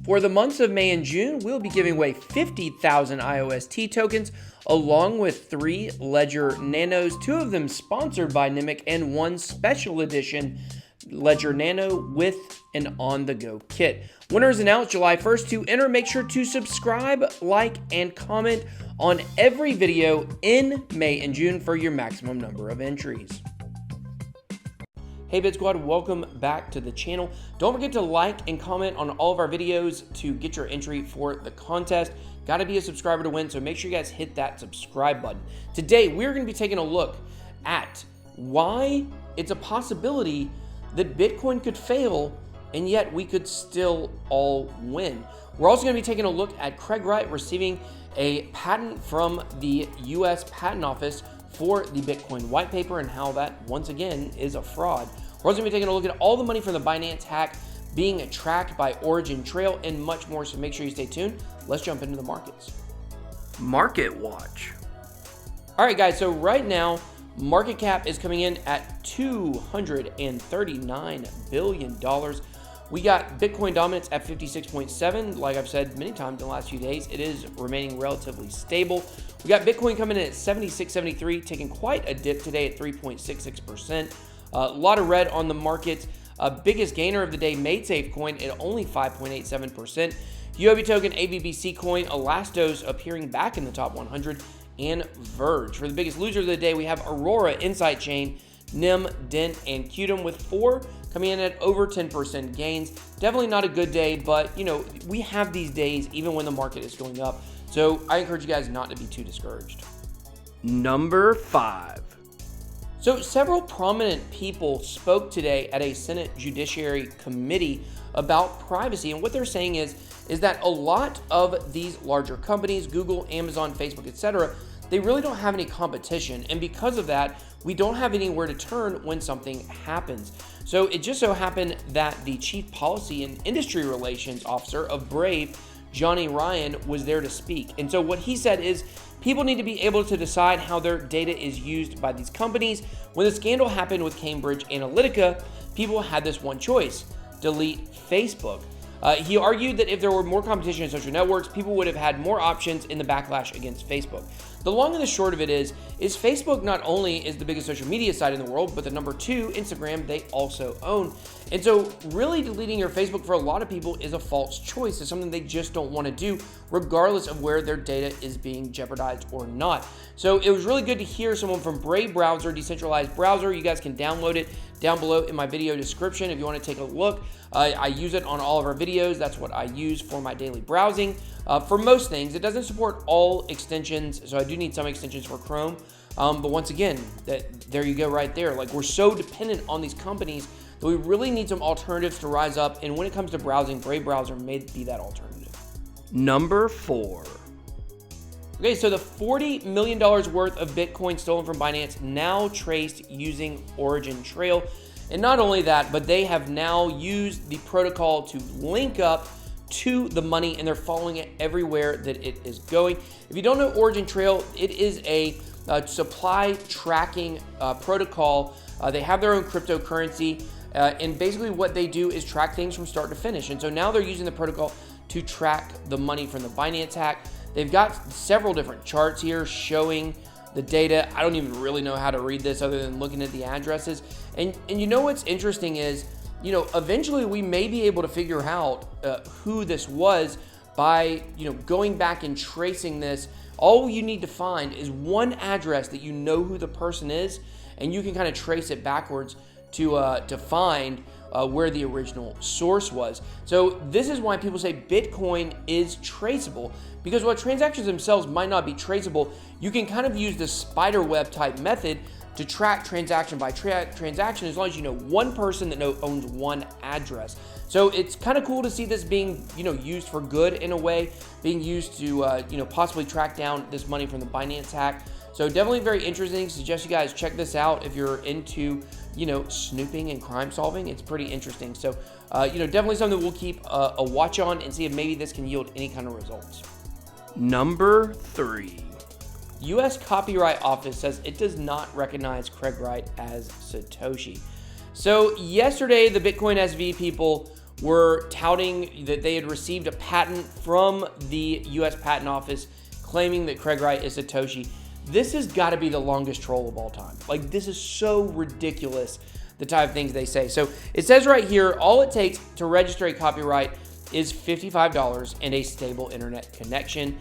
For the months of May and June, we'll be giving away 50,000 IOST tokens, along with 3 Ledger Nanos, 2 of them sponsored by Nimic, and 1 special edition Ledger Nano with an on-the-go kit. Winners announced July 1st. To enter, make sure to subscribe, like, and comment on every video in May and June for your maximum number of entries. Hey Bit Squad, welcome back to the channel. Don't forget to like and comment on all of our videos to get your entry for the contest. Got to be a subscriber to win, so make sure you guys hit that subscribe button. Today, we're going to be taking a look at why it's a possibility that Bitcoin could fail and yet we could still all win. We're also going to be taking a look at Craig Wright receiving a patent from the US Patent Office for the Bitcoin white paper and how that, once again, is a fraud. We're also going to be taking a look at all the money from the Binance hack being tracked by origintrail and much more, so make sure you stay tuned. Let's jump into the markets. Market Watch. All right, guys, so right now, market cap is coming in at $239 billion. We got Bitcoin dominance at 56.7. Like I've said many times in the last few days, it is remaining relatively stable. We got Bitcoin coming in at 76.73, taking quite a dip today at 3.66%. A lot of red on the market. Biggest gainer of the day, MadeSafe coin at only 5.87%. UOB token, ABBC coin, Elastos appearing back in the top 100, and Verge. For the biggest loser of the day, we have Aurora, Insight Chain, NIM, Dent, and Qtum, with 4 coming in at over 10% gains. Definitely not a good day, but you know, we have these days even when the market is going up. So I encourage you guys not to be too discouraged. Number 5. So several prominent people spoke today at a Senate Judiciary Committee about privacy, and what they're saying is that a lot of these larger companies, Google, Amazon, Facebook, etc., they really don't have any competition, and because of that, we don't have anywhere to turn when something happens. So it just so happened that the Chief Policy and Industry Relations Officer of Brave, Johnny Ryan, was there to speak. And so what he said is people need to be able to decide how their data is used by these companies. When the scandal happened with Cambridge Analytica, people had this one choice: delete Facebook. He argued that if there were more competition in social networks, people would have had more options in the backlash against Facebook. The long and the short of it is Facebook not only is the biggest social media site in the world, but the number 2, Instagram, they also own. And so really deleting your Facebook for a lot of people is a false choice. It's something they just don't want to do, regardless of where their data is being jeopardized or not. So it was really good to hear someone from Brave Browser, decentralized browser. You guys can download it down below in my video description if you want to take a look. I use it on all of our videos. That's what I use for my daily browsing. For most things, it doesn't support all extensions, so I do need some extensions for Chrome. But once again, there you go right there. Like, we're so dependent on these companies that we really need some alternatives to rise up. And when it comes to browsing, Brave Browser may be that alternative. Number 4. Okay, so the $40 million worth of Bitcoin stolen from Binance now traced using origintrail. And not only that, but they have now used the protocol to link up to the money, and they're following it everywhere that it is going. If you don't know origintrail, it is a supply tracking protocol. They have their own cryptocurrency, and basically what they do is track things from start to finish. And so now they're using the protocol to track the money from the Binance hack. They've got several different charts here showing the data. I don't even really know how to read this other than looking at the addresses. And you know what's interesting is, you know, eventually we may be able to figure out who this was by, you know, going back and tracing this. All you need to find is one address that you know who the person is, and you can kind of trace it backwards to find where the original source was. So this is why people say Bitcoin is traceable, because while transactions themselves might not be traceable, you can kind of use the spider web type method to track transaction by transaction, as long as you know one person that owns one address. So it's kind of cool to see this being, used for good in a way, being used to, possibly track down this money from the Binance hack. So definitely very interesting. Suggest you guys check this out if you're into, snooping and crime solving. It's pretty interesting. So, definitely something we'll keep a watch on and see if maybe this can yield any kind of results. Number 3. U.S. Copyright Office says it does not recognize Craig Wright as Satoshi. So yesterday, the Bitcoin SV people were touting that they had received a patent from the U.S. Patent Office claiming that Craig Wright is Satoshi. This has got to be the longest troll of all time. Like, this is so ridiculous, the type of things they say. So it says right here, all it takes to register a copyright is $55 and a stable internet connection.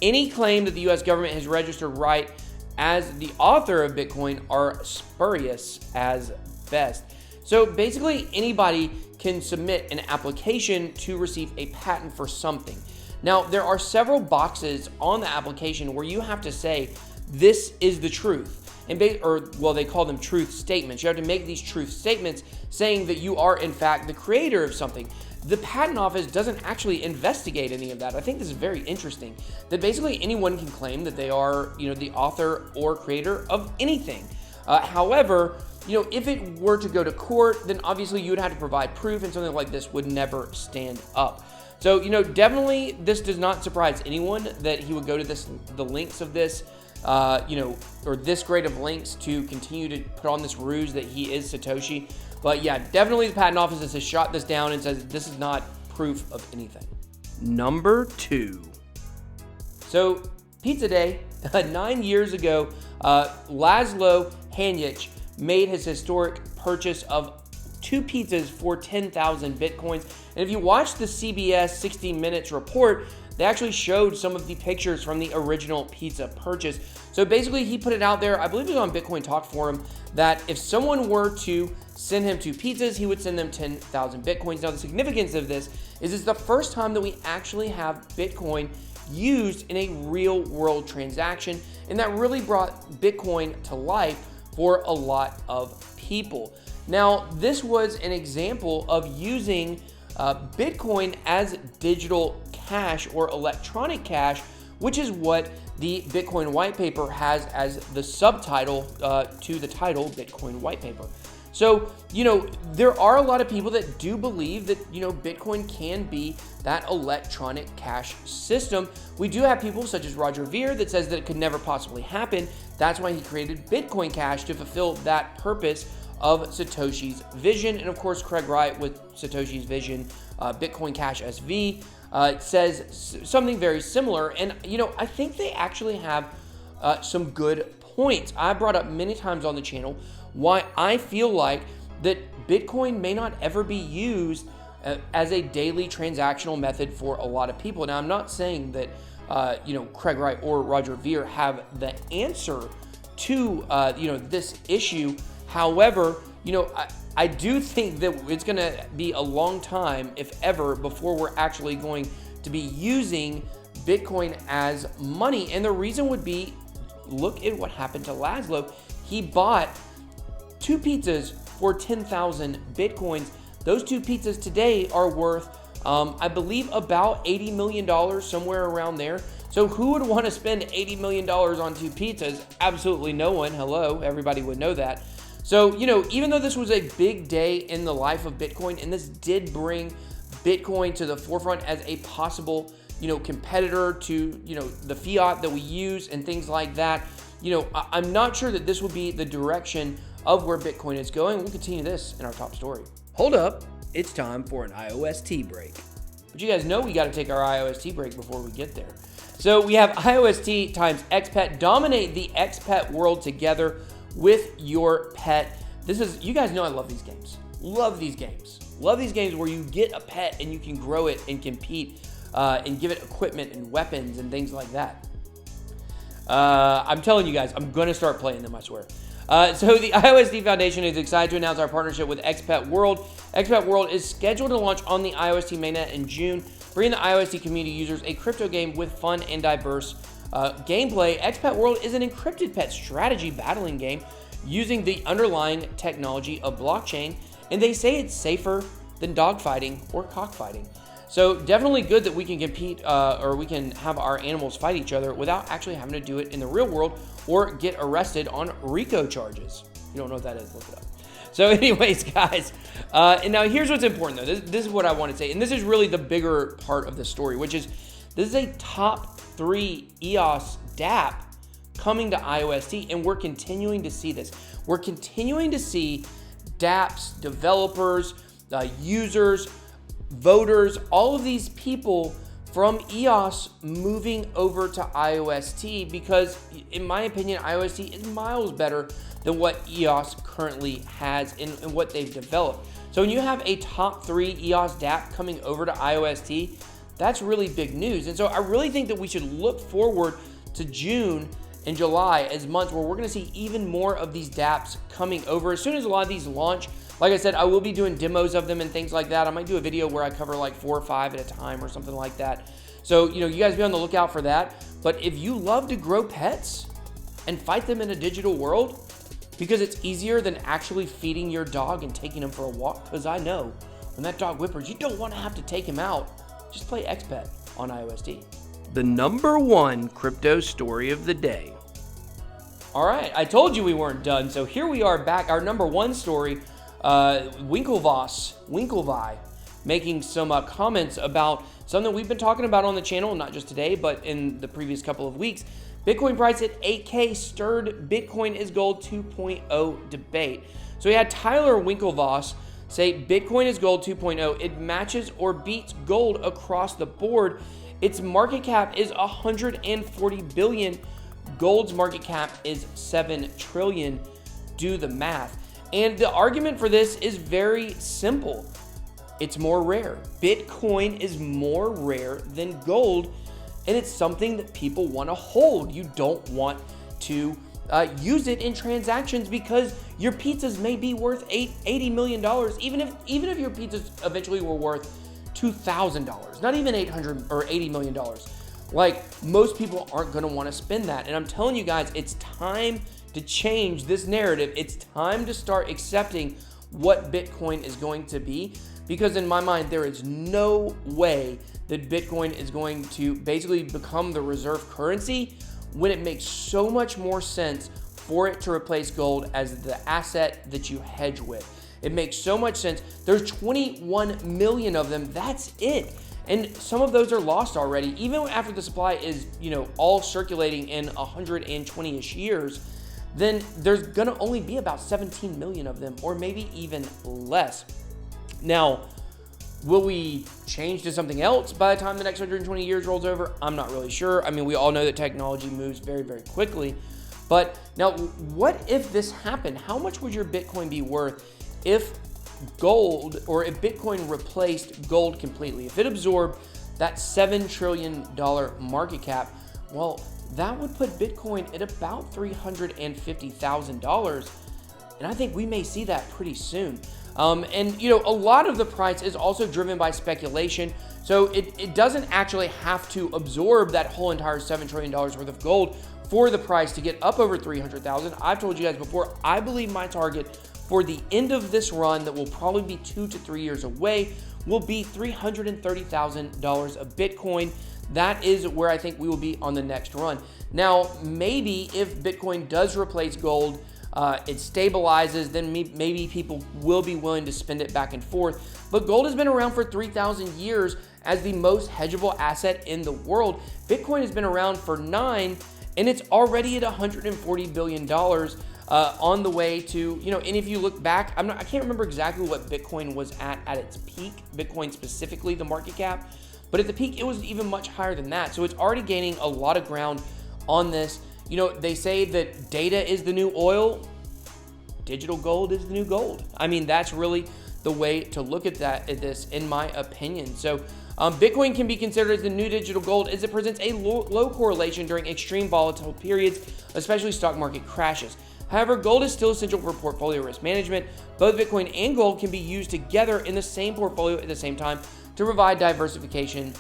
Any claim that the U.S. government has registered Wright as the author of Bitcoin are spurious as best. So basically, anybody can submit an application to receive a patent for something. Now, there are several boxes on the application where you have to say, this is the truth. They call them truth statements. You have to make these truth statements saying that you are, in fact, the creator of something. The Patent Office doesn't actually investigate any of that. I think this is very interesting, that basically anyone can claim that they are, the author or creator of anything. However, if it were to go to court, then obviously you would have to provide proof, and something like this would never stand up. So, definitely this does not surprise anyone that he would go to the links of this, or this grade of links to continue to put on this ruse that he is Satoshi. But yeah, definitely the Patent Office has shot this down and says this is not proof of anything. Number 2. So, Pizza Day, 9 years ago, Laszlo Hanyecz made his historic purchase of 2 pizzas for 10,000 Bitcoins. And if you watch the CBS 60 Minutes report, they actually showed some of the pictures from the original pizza purchase. So basically, he put it out there, I believe it was on Bitcoin Talk Forum, that if someone were to send him 2 pizzas, he would send them 10,000 Bitcoins. Now, the significance of this is it's the first time that we actually have Bitcoin used in a real world transaction, and that really brought Bitcoin to life for a lot of people. Now, this was an example of using Bitcoin as digital cash or electronic cash, which is what the Bitcoin white paper has as the subtitle to the title, Bitcoin white paper. So, there are a lot of people that do believe that, Bitcoin can be that electronic cash system. We do have people such as Roger Ver that says that it could never possibly happen. That's why he created Bitcoin Cash, to fulfill that purpose of Satoshi's vision. And of course, Craig Wright with Satoshi's vision, Bitcoin Cash SV, says something very similar. And, I think they actually have some good points. I brought up many times on the channel why I feel like that Bitcoin may not ever be used as a daily transactional method for a lot of people. Now, I'm not saying that, Craig Wright or Roger Ver have the answer to, this issue. However, I do think that it's going to be a long time, if ever, before we're actually going to be using Bitcoin as money. And the reason would be, look at what happened to Laszlo. He bought 2 pizzas for 10,000 Bitcoins. Those 2 pizzas today are worth, I believe, about $80 million, somewhere around there. So who would want to spend $80 million on 2 pizzas? Absolutely no one. Hello, everybody would know that. So, even though this was a big day in the life of Bitcoin, and this did bring Bitcoin to the forefront as a possible, competitor to, the fiat that we use and things like that, I'm not sure that this will be the direction of where Bitcoin is going. We'll continue this in our top story. Hold up, it's time for an IOST break. But you guys know we got to take our IOST break before we get there. So we have IOST times XPET. Dominate the XPET world together with your pet. You guys know I love these games. Love these games. Love these games where you get a pet and you can grow it and compete and give it equipment and weapons and things like that. I'm telling you guys, I'm going to start playing them, I swear. So the IOST Foundation is excited to announce our partnership with XPET World. XPET World is scheduled to launch on the IOST mainnet in June, bringing the IOST community users a crypto game with fun and diverse gameplay. XPET World is an encrypted pet strategy battling game using the underlying technology of blockchain, and they say it's safer than dogfighting or cockfighting. So definitely good that we can compete or we can have our animals fight each other without actually having to do it in the real world or get arrested on RICO charges. If you don't know what that is, look it up. So anyways, guys, and now here's what's important though. This is what I want to say, and this is really the bigger part of the story, which is this is a top 3 EOS dApp coming to IOST, and we're continuing to see this. We're continuing to see dApps, developers, users, voters, all of these people from EOS moving over to IOST because, in my opinion, IOST is miles better than what EOS currently has and what they've developed. So when you have a top 3 EOS dApp coming over to IOST, that's really big news. And so I really think that we should look forward to June and July as months where we're going to see even more of these dApps coming over. As soon as a lot of these launch, like I said, I will be doing demos of them and things like that. I might do a video where I cover like 4 or 5 at a time or something like that. So, you guys be on the lookout for that. But if you love to grow pets and fight them in a digital world, because it's easier than actually feeding your dog and taking him for a walk, because I know when that dog whimpers, you don't want to have to take him out. Just play XPET on IOST. The number 1 crypto story of the day. All right, I told you we weren't done. So here we are back. Our number 1 story, Winklevi, making some comments about something we've been talking about on the channel, not just today, but in the previous couple of weeks. Bitcoin price at 8K stirred Bitcoin is gold 2.0 debate. So we had Tyler Winklevoss say Bitcoin is gold 2.0. It matches or beats gold across the board. Its market cap is 140 billion. Gold's market cap is 7 trillion. Do the math. And the argument for this is very simple. It's more rare. Bitcoin is more rare than gold, and it's something that people want to hold. You don't want to use it in transactions because your pizzas may be worth $80 million, even if your pizzas eventually were worth $2,000, not even $800 or $80 million. Like, most people aren't going to want to spend that. And I'm telling you guys, it's time to change this narrative. It's time to start accepting what Bitcoin is going to be, because in my mind, there is no way that Bitcoin is going to basically become the reserve currency when it makes so much more sense for it to replace gold as the asset that you hedge with. It makes so much sense. There's 21 million of them. That's it. And some of those are lost already. Even after the supply is, all circulating in 120-ish years, then there's gonna only be about 17 million of them, or maybe even less. Now, will we change to something else by the time the next 120 years rolls over? I'm not really sure. I mean, we all know that technology moves very, very quickly. But now, what if this happened? How much would your Bitcoin be worth if gold, or if Bitcoin replaced gold completely? If it absorbed that $7 trillion market cap, well, that would put Bitcoin at about $350,000. And I think we may see that pretty soon. And a lot of the price is also driven by speculation. So it doesn't actually have to absorb that whole entire $7 trillion worth of gold for the price to get up over 300,000. I've told you guys before, I believe my target for the end of this run, that will probably be 2 to 3 years away, will be $330,000 of Bitcoin. That is where I think we will be on the next run. Now, maybe if Bitcoin does replace gold, it stabilizes, then maybe people will be willing to spend it back and forth. But gold has been around for 3,000 years as the most hedgeable asset in the world. Bitcoin has been around for 9, and it's already at $140 billion on the way to, and if you look back, I can't remember exactly what Bitcoin was at its peak, Bitcoin specifically, the market cap, but at the peak, it was even much higher than that. So it's already gaining a lot of ground on this. They say that data is the new oil. Digital gold is the new gold. I mean, that's really the way to look at this, in my opinion. So Bitcoin can be considered as the new digital gold as it presents a low correlation during extreme volatile periods, especially stock market crashes. However, gold is still essential for portfolio risk management. Both Bitcoin and gold can be used together in the same portfolio at the same time to provide diversification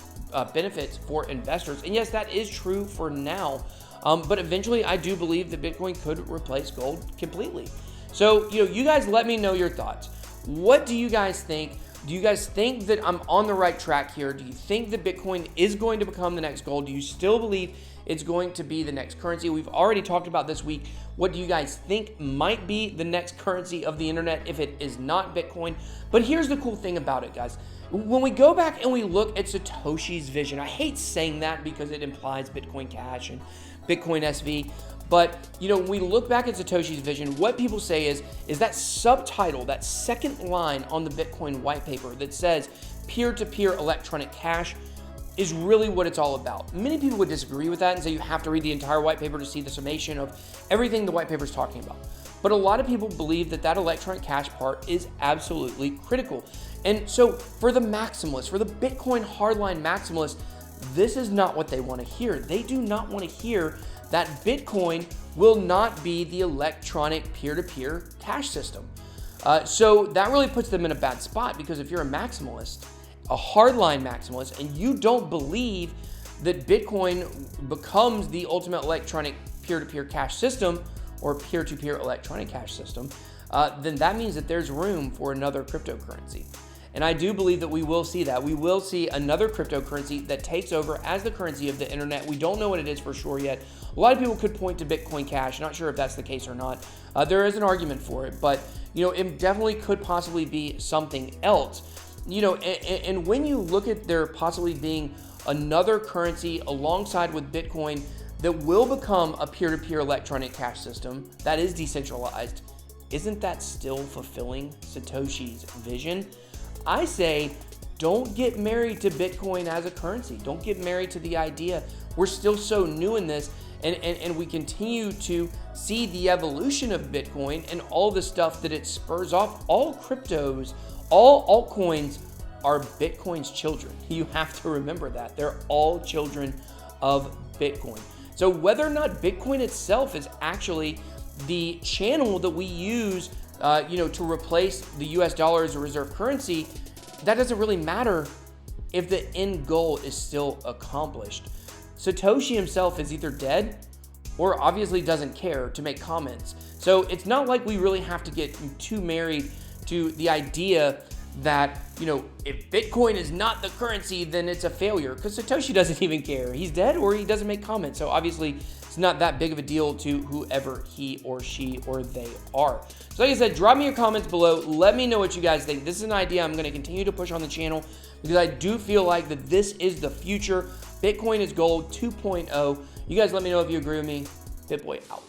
benefits for investors. And yes, that is true for now. But eventually, I do believe that Bitcoin could replace gold completely. So, you guys let me know your thoughts. What do you guys think? Do you guys think that I'm on the right track here? Do you think that Bitcoin is going to become the next gold? Do you still believe it's going to be the next currency? We've already talked about this week. What do you guys think might be the next currency of the internet if it is not Bitcoin? But here's the cool thing about it, guys. When we go back and we look at Satoshi's vision, I hate saying that because it implies Bitcoin Cash and Bitcoin SV. But, when we look back at Satoshi's vision, what people say is that subtitle, that second line on the Bitcoin white paper that says peer-to-peer electronic cash is really what it's all about. Many people would disagree with that and say you have to read the entire white paper to see the summation of everything the white paper is talking about. But a lot of people believe that electronic cash part is absolutely critical. And so for the maximalists, for the Bitcoin hardline maximalists, this is not what they want to hear. They do not want to hear that Bitcoin will not be the electronic peer-to-peer cash system. So that really puts them in a bad spot, because if you're a maximalist, a hardline maximalist, and you don't believe that Bitcoin becomes the ultimate electronic peer-to-peer cash system or peer-to-peer electronic cash system, then that means that there's room for another cryptocurrency. And I do believe that we will see that. We will see another cryptocurrency that takes over as the currency of the internet. We don't know what it is for sure yet. A lot of people could point to Bitcoin Cash. Not sure if that's the case or not. There is an argument for it, but it definitely could possibly be something else. And when you look at there possibly being another currency alongside with Bitcoin that will become a peer-to-peer electronic cash system that is decentralized, isn't that still fulfilling Satoshi's vision? I say, don't get married to Bitcoin as a currency. Don't get married to the idea. We're still so new in this, and we continue to see the evolution of Bitcoin and all the stuff that it spurs off. All cryptos, all altcoins are Bitcoin's children. You have to remember that. They're all children of Bitcoin. So whether or not Bitcoin itself is actually the channel that we use to replace the US dollar as a reserve currency, that doesn't really matter if the end goal is still accomplished. Satoshi himself is either dead or obviously doesn't care to make comments. So it's not like we really have to get too married to the idea that, if Bitcoin is not the currency, then it's a failure, because Satoshi doesn't even care. He's dead or he doesn't make comments. So obviously it's not that big of a deal to whoever he or she or they are. So like I said, drop me your comments below. Let me know what you guys think. This is an idea I'm going to continue to push on the channel, because I do feel like that this is the future. Bitcoin is gold 2.0. You guys let me know if you agree with me. BitBoy out.